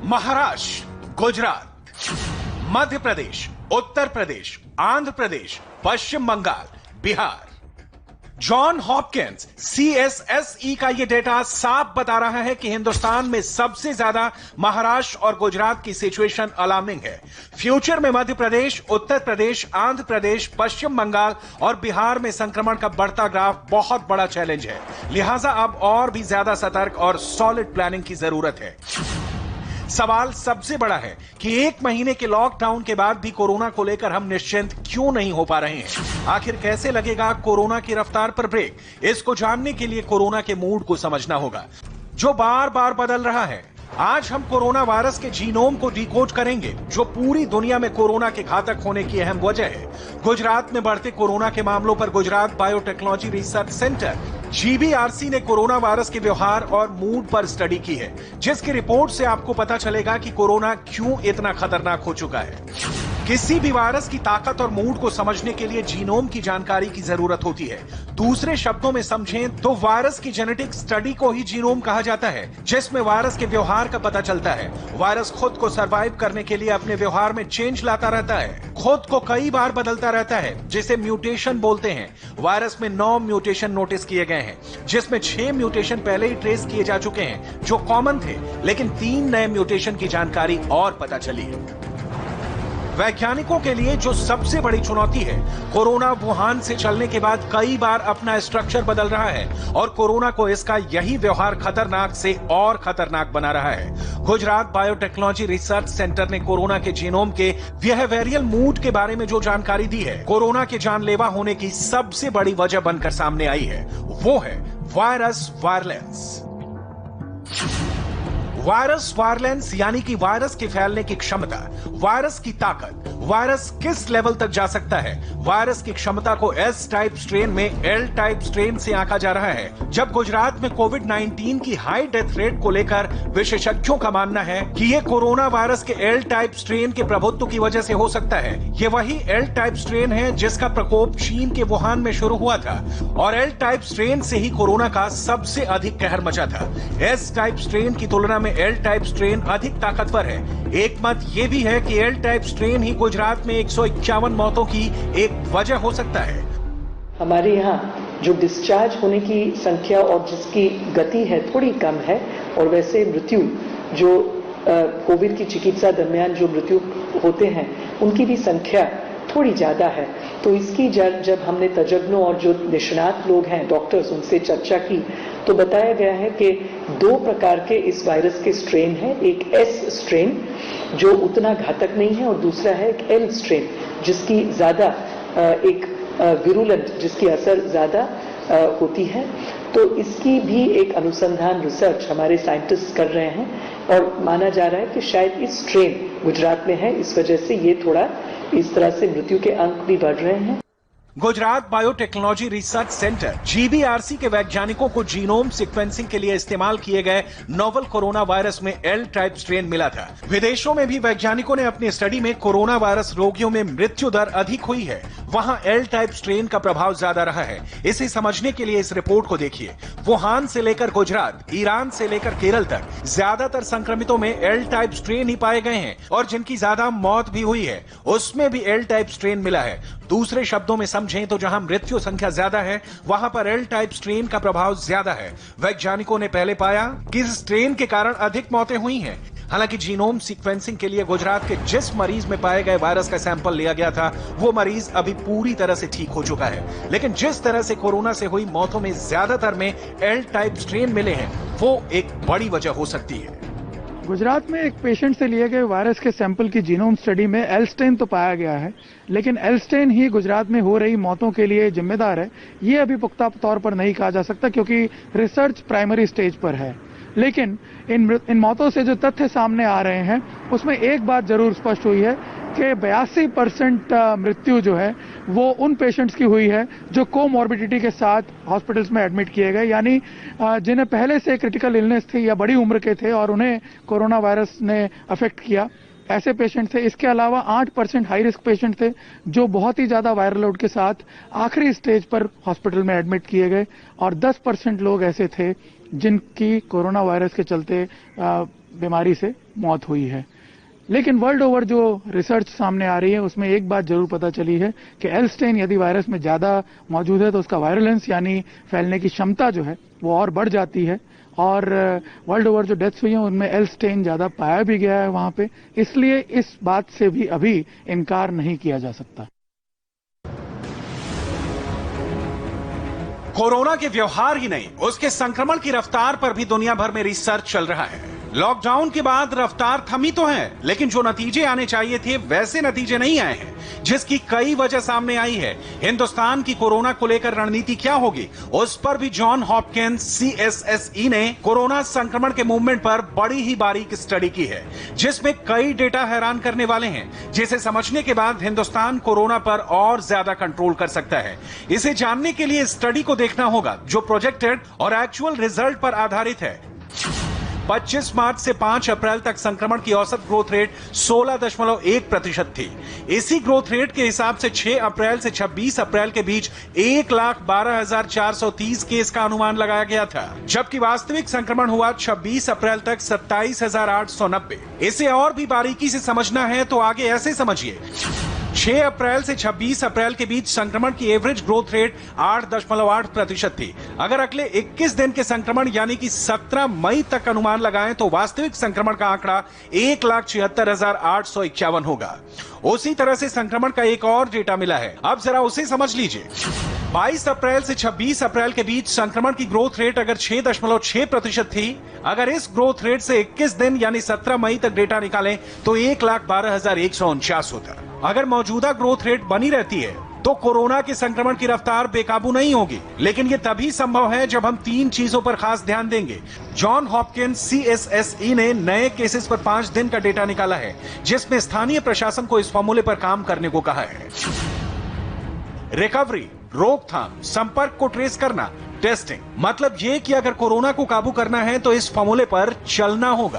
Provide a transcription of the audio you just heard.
Maharashtra, Gujarat, Madhya Pradesh, Uttar Pradesh, Andhra Pradesh, Paschim Bengal, Bihar. John Hopkins CSSE का यह data साफ बता रहा है कि हिंदुस्तान में सबसे ज्यादा महाराष्ट्र और गुजरात की सिचुएशन अलार्मिंग है। फ्यूचर में मध्य प्रदेश, उत्तर प्रदेश, आंध्र प्रदेश, पश्चिम बंगाल और बिहार में संक्रमण का बढ़ता ग्राफ बहुत बड़ा चैलेंज है। लिहाजा अब और भी ज्यादा सतर्क और सॉलिड प्लानिंग की जरूरत है। सवाल सबसे बड़ा है कि 1 महीने के लॉकडाउन के बाद भी कोरोना को लेकर हम निश्चिंत क्यों नहीं हो पा रहे हैं। आखिर कैसे लगेगा कोरोना की रफ्तार पर ब्रेक? इसको जानने के लिए कोरोना के मूड को समझना होगा, जो बार बार बदल रहा है। आज हम कोरोना वायरस के जीनोम को डिकोड करेंगे, जो पूरी दुनिया में कोरोना के घातक होने की अहम वजह है। गुजरात में बढ़ते कोरोना के मामलों पर Gujarat biotechnology research centre GBRC ने कोरोना वायरस के व्यवहार और मूड पर स्टडी की है, जिसकी रिपोर्ट से आपको पता चलेगा कि कोरोना क्यों इतना खतरनाक हो चुका है। किसी भी वायरस की ताकत और मूड को समझने के लिए जीनोम की जानकारी की जरूरत होती है। दूसरे शब्दों में समझें तो वायरस की जेनेटिक स्टडी को ही जीनोम कहा जाता है, जिसमें वायरस के व्यवहार का पता चलता है। वायरस खुद को सरवाइव करने के लिए अपने व्यवहार में चेंज लाता रहता है, खुद को कई बार बदलता रहता है, जिसे म्यूटेशन बोलते हैं। वायरस में 9 म्यूटेशन नोटिस किए गए हैं, जिसमें 6 म्यूटेशन पहले ही ट्रेस किए जा चुके हैं, जो कॉमन थे, लेकिन 3 नए म्यूटेशन की जानकारी और पता चली है। वैज्ञानिकों के लिए जो सबसे बड़ी चुनौती है, कोरोना वुहान से चलने के बाद कई बार अपना स्ट्रक्चर बदल रहा है और कोरोना को इसका यही व्यवहार खतरनाक से और खतरनाक बना रहा है। गुजरात बायोटेक्नोलॉजी रिसर्च सेंटर ने कोरोना के जीनोम के बिहेवियरल मूड के बारे में जो जानकारी दी है, कोरोना के जानलेवा होने की सबसे बड़ी वजह बनकर सामने आई है। वो है वायरस वायरलेंस। वायरस वायरलेंस यानी कि वायरस के फैलने की क्षमता, वायरस की ताकत, वायरस किस लेवल तक जा सकता है। वायरस की क्षमता को S टाइप स्ट्रेन में L टाइप स्ट्रेन से आंका जा रहा है। जब गुजरात में कोविड-19 की हाई डेथ रेट को लेकर विशेषज्ञों का मानना है कि यह कोरोना वायरस के L टाइप स्ट्रेन के प्रभुत्व की वजह से हो सकता है। यह वही L टाइप स्ट्रेन है जिसका प्रकोप चीन के वुहान में शुरू हुआ था और L टाइप स्ट्रेन से ही कोरोना का सबसे अधिक कहर मचा था। S टाइप स्ट्रेन की तुलना में L टाइप स्ट्रेन अधिक ताकतवर है। एक मत यह भी है कि L टाइप स्ट्रेन ही गुजरात में 151 मौतों की एक वजह हो सकता है। हमारे यहाँ जो डिस्चार्ज होने की संख्या और जिसकी गति है थोड़ी कम है, और वैसे मृत्यु जो कोविड की चिकित्सा दरमियान जो मृत्यु होते हैं उनकी भी संख्या थोड़ी ज्यादा है। तो इसकी जब हमने तज्ञों और जो निष्णात लोग हैं, डॉक्टर्स, उनसे चर्चा की तो बताया गया है कि 2 प्रकार के इस वायरस के स्ट्रेन हैं। एक S स्ट्रेन जो उतना घातक नहीं है और दूसरा है एक L स्ट्रेन जिसकी ज्यादा एक विरुलेंट, जिसकी असर ज्यादा होती है। तो इसकी भी एक अनुसंधान रिसर्च हमारे साइंटिस्ट कर रहे हैं और माना जा रहा है कि शायद इस स्ट्रेन गुजरात में है, इस वजह से ये थोड़ा इस तरह से मृत्यु के अंक भी बढ़ रहे हैं। Gujarat biotechnology research centre GBRC के वैज्ञानिकों को जीनोम सीक्वेंसिंग के लिए इस्तेमाल किए गए नोवल कोरोना वायरस में L टाइप स्ट्रेन मिला था। विदेशों में भी वैज्ञानिकों ने अपनी स्टडी में कोरोना वायरस रोगियों में मृत्यु दर अधिक हुई है, वहां L टाइप स्ट्रेन का प्रभाव ज्यादा रहा है। इसे समझने के लिए इस रिपोर्ट को देखिए। वुहान से लेकर गुजरात, ईरान से लेकर केरल तक ज्यादातर संक्रमितों में L टाइप स्ट्रेन ही पाए गए हैं और जिनकी ज्यादा मौत भी हुई है उसमें भी L टाइप स्ट्रेन मिला है। दूसरे शब्दों में समझें तो जहां मृत्यु संख्या ज्यादा है वहां पर L टाइप स्ट्रेन का प्रभाव ज्यादा है। वैज्ञानिकों ने पहले पाया कि इस स्ट्रेन के कारण अधिक मौतें हुई हैं। हालांकि जीनोम सीक्वेंसिंग के लिए गुजरात के जिस मरीज में पाए गए वायरस का सैंपल लिया गया था वो मरीज अभी पूरी तरह से ठीक हो चुका है। लेकिन जिस तरह से कोरोना से हुई मौतों में ज्यादातर में L टाइप स्ट्रेन मिले हैं वो एक बड़ी वजह हो सकती है। गुजरात में एक पेशेंट से लिए गए वायरस के सैंपल की जीनोम स्टडी में L स्ट्रेन तो पाया गया है, लेकिन L स्ट्रेन ही गुजरात में हो रही मौतों के लिए जिम्मेदार है ये अभी पुख्ता तौर पर नहीं कहा जा सकता, क्योंकि रिसर्च प्राइमरी स्टेज पर है। लेकिन इन मौतों से जो तथ्य सामने आ रहे हैं उसमें एक बात जरूर स्पष्ट हुई है कि 82% मृत्यु जो है वो उन पेशेंट्स की हुई है जो कोमॉर्बिडिटी के साथ हॉस्पिटल्स में एडमिट किए गए, यानी जिन्हें पहले से क्रिटिकल इलनेस थी या बड़ी उम्र के थे और उन्हें कोरोना वायरस ने अफेक्ट किया, ऐसे पेशेंट थे। इसके अलावा 8% हाई रिस्क पेशेंट थे जो बहुत ही ज्यादा वायरल लोड के साथ आखिरी स्टेज पर हॉस्पिटल में एडमिट किए गए, और 10% लोग ऐसे थे जिनकी कोरोना वायरस के चलते बीमारी से मौत हुई है। लेकिन वर्ल्ड ओवर जो रिसर्च सामने आ रही है उसमें एक बात जरूर पता चली है कि एल स्टेन यदि वायरस में ज्यादा मौजूद है तो उसका वायरुलेंस यानी फैलने की क्षमता जो है वो और बढ़ जाती है, और वर्ल्ड ओवर जो डेथ्स हुई हैं उनमें एल स्टेन ज्यादा पाया भी गया है वहां पे, इसलिए इस बात से भी अभी इनकार नहीं किया जा सकता। कोरोना के व्यवहार ही नहीं, उसके संक्रमण की रफ्तार पर भी दुनिया भर में रिसर्च चल रहा है। लॉकडाउन के बाद रफ्तार थमी तो है, लेकिन जो नतीजे आने चाहिए थे वैसे नतीजे नहीं आए हैं, जिसकी कई वजह सामने आई है। हिंदुस्तान की कोरोना को लेकर रणनीति क्या होगी, उस पर भी जॉन हॉपकिंस CSSE ने कोरोना संक्रमण के मूवमेंट पर बड़ी ही बारीक स्टडी की है, जिसमें कई डेटा हैरान करने वाले हैं, जिसे समझने के बाद हिंदुस्तान कोरोना पर और ज्यादा कंट्रोल कर सकता है। इसे जानने के लिए स्टडी को देखना होगा जो प्रोजेक्टेड और एक्चुअल रिजल्ट पर आधारित है। 25 मार्च से 5 अप्रैल तक संक्रमण की औसत ग्रोथ रेट 16.1% थी। इसी ग्रोथ रेट के हिसाब से 6 अप्रैल से 26 अप्रैल के बीच 1,12,430 केस का अनुमान लगाया गया था, जबकि वास्तविक संक्रमण हुआ 26 अप्रैल तक 27,890। इसे और भी बारीकी से समझना है तो आगे ऐसे समझिए। 6 अप्रैल से 26 अप्रैल के बीच संक्रमण की एवरेज ग्रोथ रेट 8.8% थी। अगर अगले 21 दिन के संक्रमण यानी कि 17 मई तक अनुमान लगाएं तो वास्तविक संक्रमण का आंकड़ा 1,76,851 होगा। उसी तरह से संक्रमण का एक और डेटा मिला है, अब जरा उसे समझ लीजिए। 22 अप्रैल से 26 अप्रैल के बीच संक्रमण की ग्रोथ रेट अगर 6.6% थी, अगर इस ग्रोथ रेट से 21 दिन यानी 17 मई तक डेटा निकालें तो 1,12,149 होता। अगर मौजूदा ग्रोथ रेट बनी रहती है तो कोरोना के संक्रमण की रफ्तार बेकाबू नहीं होगी, लेकिन यह तभी संभव है जब हम 3 चीजों पर खास ध्यान देंगे। जॉन हॉपकिंस CSSE ने नए केसेस पर 5 दिन का डेटा निकाला है, जिसमें स्थानीय प्रशासन को इस फॉर्मूले पर काम करने को कहा है। रिकवरी, रोकथाम, संपर्क को ट्रेस करना, टेस्टिंग, मतलब ये कि अगर कोरोना को काबू करना है तो इस फॉर्मूले पर चलना होगा।